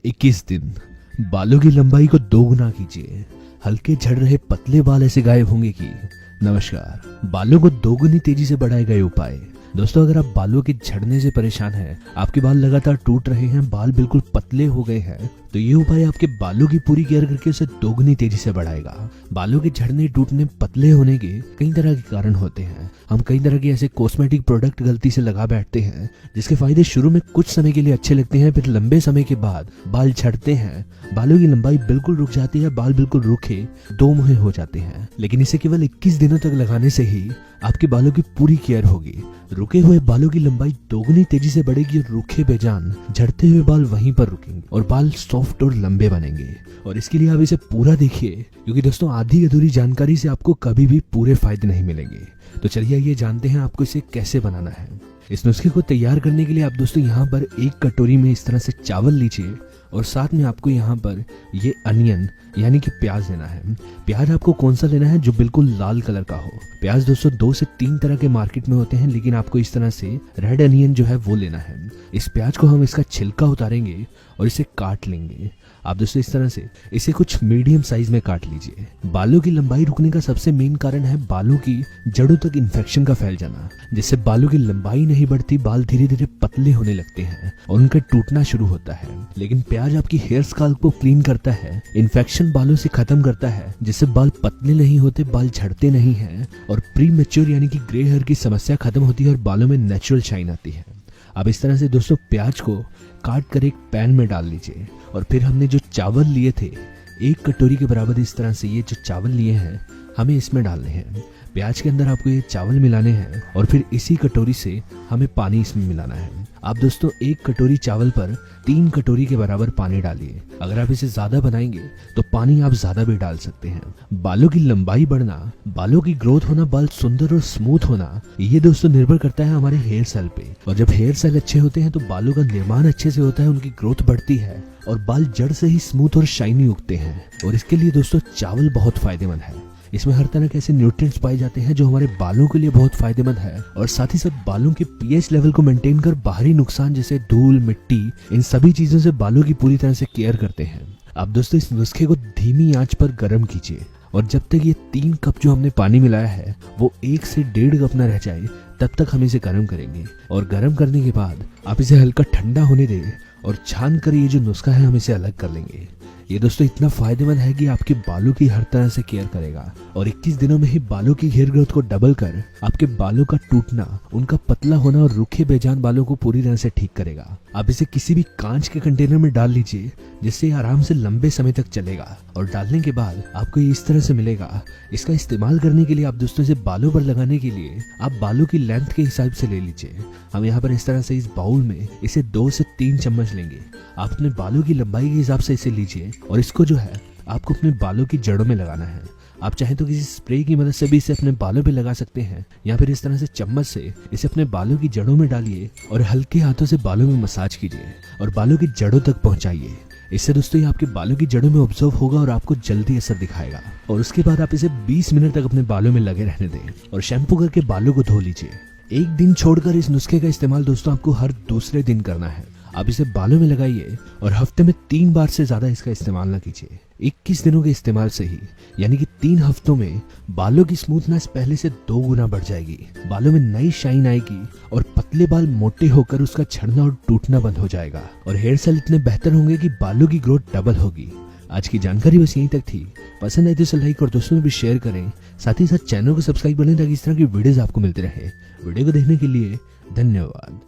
21 दिन बालों की लंबाई को दोगुना कीजिए। हल्के झड़ रहे पतले बाल ऐसे गायब होंगे कि नमस्कार। बालों को दोगुनी तेजी से बढ़ाएगा ये उपाय। दोस्तों, अगर आप बालों के झड़ने से परेशान हैं, आपके बाल लगातार टूट रहे हैं, बाल बिल्कुल पतले हो गए हैं, तो ये उपाय आपके बालों की पूरी केयर करके उसे दोगुनी तेजी से बढ़ाएगा। बालों के झड़ने, टूटने, पतले होने के कई तरह के कारण होते हैं। हम कई तरह के ऐसे कॉस्मेटिक प्रोडक्ट गलती से लगा बैठते हैं जिसके फायदे शुरू में कुछ समय के लिए अच्छे लगते हैं, फिर लंबे समय के बाद बाल झड़ते हैं, बालों की लंबाई बिल्कुल रुक जाती है, बाल बिल्कुल रूखे दो मुहे हो जाते हैं। लेकिन इसे केवल 21 दिनों तक लगाने से ही आपके बालों की पूरी केयर होगी। रुके हुए बालों की लंबाई दोगुनी तेजी से बढ़ेगी और रूखे बेजान झड़ते हुए बाल वहीं पर रुकेंगे और बाल सॉफ्ट और लंबे बनेंगे। और इसके लिए आप इसे पूरा देखिए, क्योंकि दोस्तों आधी अधूरी जानकारी से आपको कभी भी पूरे फायदे नहीं मिलेंगे। तो चलिए ये जानते हैं आपको इसे कैसे बनाना है। इस नुस्खे को तैयार करने के लिए आप दोस्तों यहाँ पर एक कटोरी में इस तरह से चावल लीजिए और साथ में आपको यहाँ पर ये अनियन यानी कि प्याज लेना है। प्याज आपको कौन सा लेना है? जो बिल्कुल लाल कलर का हो। प्याज दोस्तों 2 से 3 तरह के मार्केट में होते हैं, लेकिन आपको इस तरह से रेड अनियन जो है वो लेना है। इस प्याज को हम इसका छिलका उतारेंगे और इसे काट लेंगे। आप दोस्तों इस तरह से इसे कुछ मीडियम साइज में काट लीजिए। बालों की लंबाई रुकने का सबसे मेन कारण है बालों की जड़ों तक इन्फेक्शन का फैल जाना, जिससे बालों की लंबाई नहीं बढ़ती, बाल धीरे धीरे पतले होने लगते हैं और उनका टूटना शुरू होता है। लेकिन प्याज आपकी हेयर स्काल्प को क्लीन करता है, इन्फेक्शन बालों से खत्म करता है, जिससे बाल पतले नहीं होते, बाल झड़ते नहीं हैं और प्री मैच्योर यानी कि ग्रे हेयर की समस्या खत्म होती है और बालों में नेचुरल शाइन आती है। अब इस तरह से दोस्तों प्याज को काट कर एक पैन में डाल लीजिए और फिर हमने जो चावल लिए थे 1 कटोरी के बराबर, इस तरह से ये जो चावल लिए हैं हमें इसमें डालने हैं। प्याज के अंदर आपको ये चावल मिलाने हैं और फिर इसी कटोरी से हमें पानी इसमें मिलाना है। आप दोस्तों 1 कटोरी चावल पर 3 कटोरी के बराबर पानी डालिए। अगर आप इसे ज्यादा बनाएंगे तो पानी आप ज्यादा भी डाल सकते हैं। बालों की लंबाई बढ़ना, बालों की ग्रोथ होना, बाल सुंदर और स्मूथ होना, ये दोस्तों निर्भर करता है हमारे हेयर सेल पे। और जब हेयर सेल अच्छे होते हैं तो बालों का निर्माण अच्छे से होता है, उनकी ग्रोथ बढ़ती है और बाल जड़ से ही स्मूथ और शाइनी उगते हैं। और इसके लिए दोस्तों चावल बहुत फायदेमंद है। इसमें हर तरह के ऐसे न्यूट्रिएंट्स पाए जाते हैं जो हमारे बालों के लिए बहुत फायदेमंद है और साथ ही साथ बालों के पीएच लेवल को मेंटेन कर बाहरी नुकसान जैसे धूल, मिट्टी, इन सभी चीजों से बालों की पूरी तरह से केयर करते हैं। अब दोस्तों इस नुस्खे को धीमी आंच पर गर्म कीजिए और जब तक ये 3 कप जो हमने पानी मिलाया है वो 1 से 1.5 कप ना रह जाए तब तक हम इसे गर्म करेंगे। और गर्म करने के बाद आप इसे हल्का ठंडा होने दें और छान कर ये जो नुस्खा है हम इसे अलग कर लेंगे। ये दोस्तों इतना फायदेमंद है कि आपके बालों की हर तरह से केयर करेगा और 21 दिनों में ही बालों की हेयर ग्रोथ को डबल कर आपके बालों का टूटना, उनका पतला होना और रूखे बेजान बालों को पूरी तरह से ठीक करेगा। आप इसे किसी भी कांच के कंटेनर में डाल लीजिए जिससे आराम से लंबे समय तक चलेगा और डालने के बाद आपको ये इस तरह से मिलेगा। इसका इस्तेमाल करने के लिए आप दोस्तों इसे बालों पर लगाने के लिए आप बालों की लेंथ के हिसाब से ले लीजिए। हम यहाँ पर इस तरह से इस बाउल में इसे 2 से 3 चम्मच लेंगे। आप अपने बालों की लंबाई के हिसाब से इसे लीजिए और इसको जो है आपको अपने बालों की जड़ों में लगाना है। आप चाहें तो किसी स्प्रे की मदद से भी इसे अपने बालों पे लगा सकते हैं या फिर इस तरह से चम्मच से इसे अपने बालों की जड़ों में डालिए और हल्के हाथों से बालों में मसाज कीजिए और बालों की जड़ों तक पहुंचाइए। इससे दोस्तों ये आपके बालों की जड़ों में ऑब्जर्व होगा और आपको जल्दी असर दिखाएगा। और उसके बाद आप इसे 20 मिनट तक अपने बालों में लगे रहने दें और शैम्पू करके बालों को धो लीजिए। 1 दिन छोड़कर इस नुस्खे का इस्तेमाल दोस्तों आपको हर दूसरे दिन करना है। आप इसे बालों में लगाइए और हफ्ते में 3 बार से ज्यादा इसका इस्तेमाल ना कीजिए। 21 दिनों के इस्तेमाल से ही यानी कि 3 हफ्तों में बालों की स्मूथनेस पहले से 2 गुना बढ़ जाएगी, बालों में नई शाइन आएगी और पतले बाल मोटे होकर उसका झड़ना और टूटना बंद हो जाएगा और हेयर सेल इतने बेहतर होंगे कि बालों की ग्रोथ डबल होगी। आज की जानकारी बस यहीं तक थी। पसंद आए तो इसे लाइक और दोस्तों में भी शेयर करें। साथ ही साथ चैनल को सब्सक्राइब करें ताकि इस तरह की वीडियोस आपको मिलते रहे। वीडियो को देखने के लिए धन्यवाद।